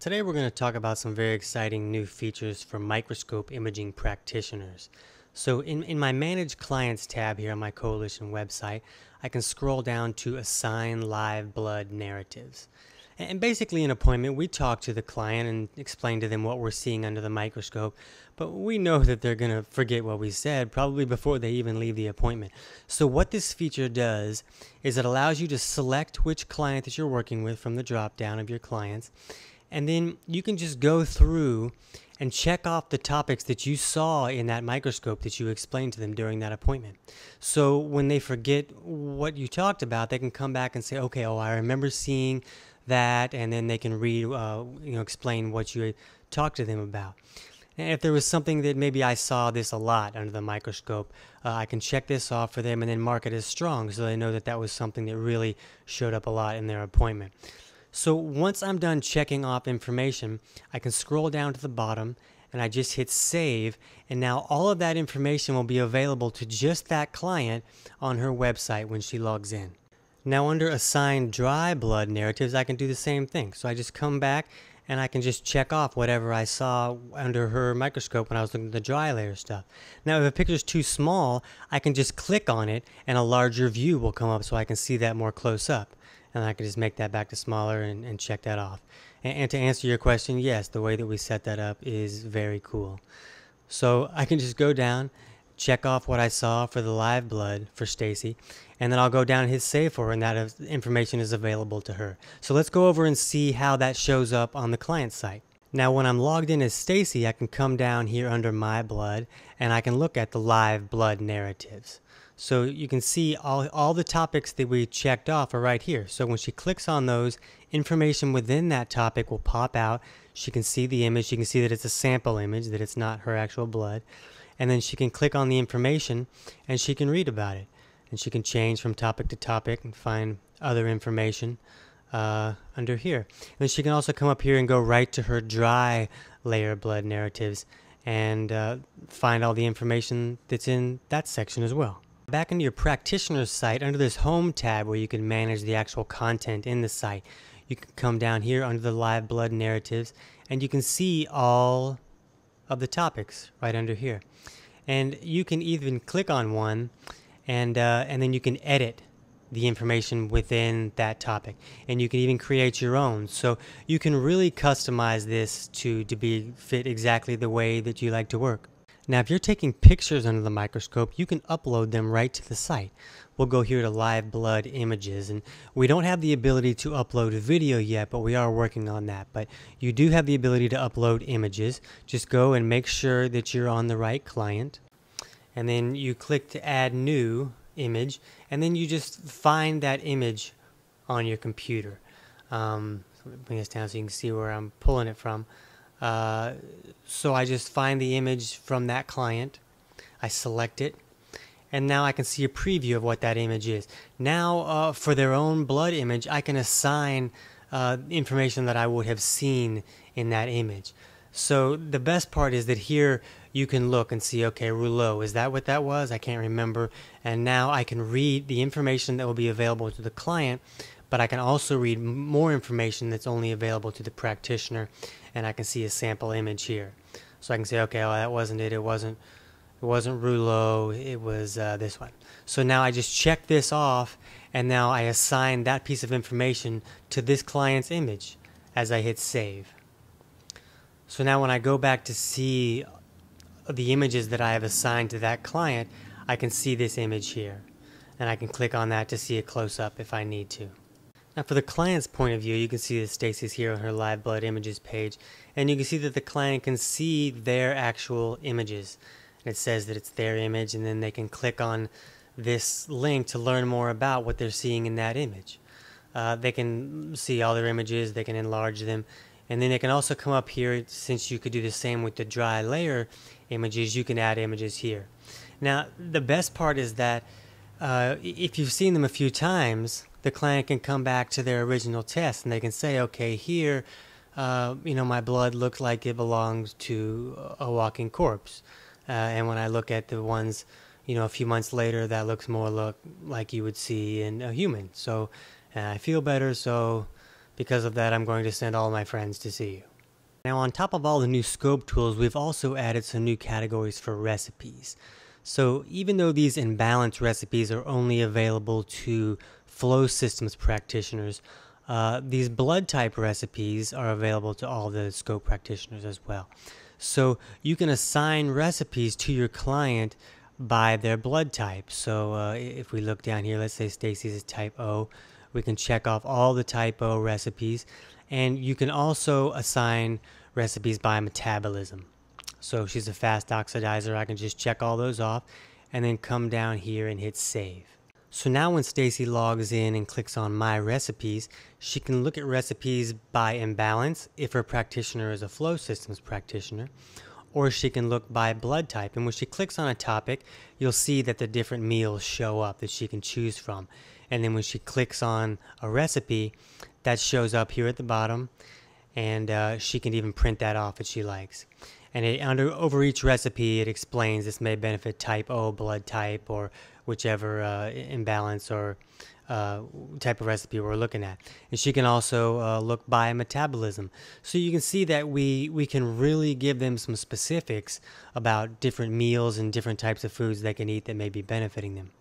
Today we're going to talk about some very exciting new features for microscope imaging practitioners. So in my Manage Clients tab here on my Coalition website, I can scroll down to Assign Live Blood Narratives. And basically in an appointment, we talk to the client and explain to them what we're seeing under the microscope, but we know that they're going to forget what we said probably before they even leave the appointment. So what this feature does is it allows you to select which client that you're working with from the drop-down of your clients, and then you can just go through and check off the topics that you saw in that microscope that you explained to them during that appointment. So when they forget what you talked about, they can come back and say, okay, I remember seeing that, and then they can read, explain what you talked to them about. And if there was something that maybe I saw this a lot under the microscope, I can check this off for them and then mark it as strong so they know that that was something that really showed up a lot in their appointment. So once I'm done checking off information, I can scroll down to the bottom and I just hit save, and now all of that information will be available to just that client on her website when she logs in. Now under Assign Dry Blood Narratives, I can do the same thing. So I just come back and I can just check off whatever I saw under her microscope when I was looking at the dry layer stuff. Now if a picture is too small, I can just click on it and a larger view will come up so I can see that more close up. And I can just make that back to smaller and check that off. And to answer your question, yes, the way that we set that up is very cool. So I can just go down, check off what I saw for the live blood for Stacy, and then I'll go down and hit save for her, and that information is available to her. So let's go over and see how that shows up on the client site. Now when I'm logged in as Stacy, I can come down here under My Blood and I can look at the live blood narratives. So you can see all the topics that we checked off are right here. So when she clicks on those, information within that topic will pop out. She can see the image. She can see that it's a sample image, that it's not her actual blood. And then she can click on the information and she can read about it. And she can change from topic to topic and find other information under here. And she can also come up here and go right to her dry layer blood narratives and find all the information that's in that section as well. Back into your practitioner site, under this home tab where you can manage the actual content in the site, you can come down here under the live blood narratives and you can see all of the topics right under here. And you can even click on one and then you can edit the information within that topic, and you can even create your own. So you can really customize this to be fit exactly the way that you like to work. Now if you're taking pictures under the microscope, you can upload them right to the site. We'll go here to live blood images, and we don't have the ability to upload video yet, but we are working on that. But you do have the ability to upload images. Just go and make sure that you're on the right client, and then you click to add new image, and then you just find that image on your computer. So let me bring this down so you can see where I'm pulling it from. So I just find the image from that client, I select it, and now I can see a preview of what that image is. Now for their own blood image, I can assign information that I would have seen in that image. So the best part is that here you can look and see, okay, rouleau, is that what that was? I can't remember. And now I can read the information that will be available to the client, but I can also read more information that's only available to the practitioner, and I can see a sample image here. So I can say, okay, that wasn't it. It wasn't rouleau. It was this one. So now I just check this off, and now I assign that piece of information to this client's image as I hit save. So now when I go back to see the images that I have assigned to that client, I can see this image here, and I can click on that to see a close-up if I need to. Now for the client's point of view, you can see that Stacy's here on her live blood images page, and you can see that the client can see their actual images. And it says that it's their image, and then they can click on this link to learn more about what they're seeing in that image. They can see all their images, they can enlarge them, and then they can also come up here, since you could do the same with the dry layer images, you can add images here. Now the best part is that if you've seen them a few times, the client can come back to their original test and they can say, okay, here, my blood looks like it belongs to a walking corpse. And when I look at the ones, a few months later, that looks more like you would see in a human. So I feel better, so because of that, I'm going to send all my friends to see you. Now, on top of all the new scope tools, we've also added some new categories for recipes. So even though these imbalanced recipes are only available to flow systems practitioners, these blood type recipes are available to all the scope practitioners as well. So you can assign recipes to your client by their blood type. So if we look down here, let's say Stacy's is type O, we can check off all the type O recipes, and you can also assign recipes by metabolism. So if she's a fast oxidizer, I can just check all those off and then come down here and hit save. So now when Stacy logs in and clicks on My Recipes, she can look at recipes by imbalance if her practitioner is a flow systems practitioner, or she can look by blood type. And when she clicks on a topic, you'll see that the different meals show up that she can choose from. And then when she clicks on a recipe, that shows up here at the bottom, and she can even print that off if she likes. And over each recipe, it explains this may benefit type O blood type, or whichever imbalance or type of recipe we're looking at. And she can also look by metabolism. So you can see that we can really give them some specifics about different meals and different types of foods they can eat that may be benefiting them.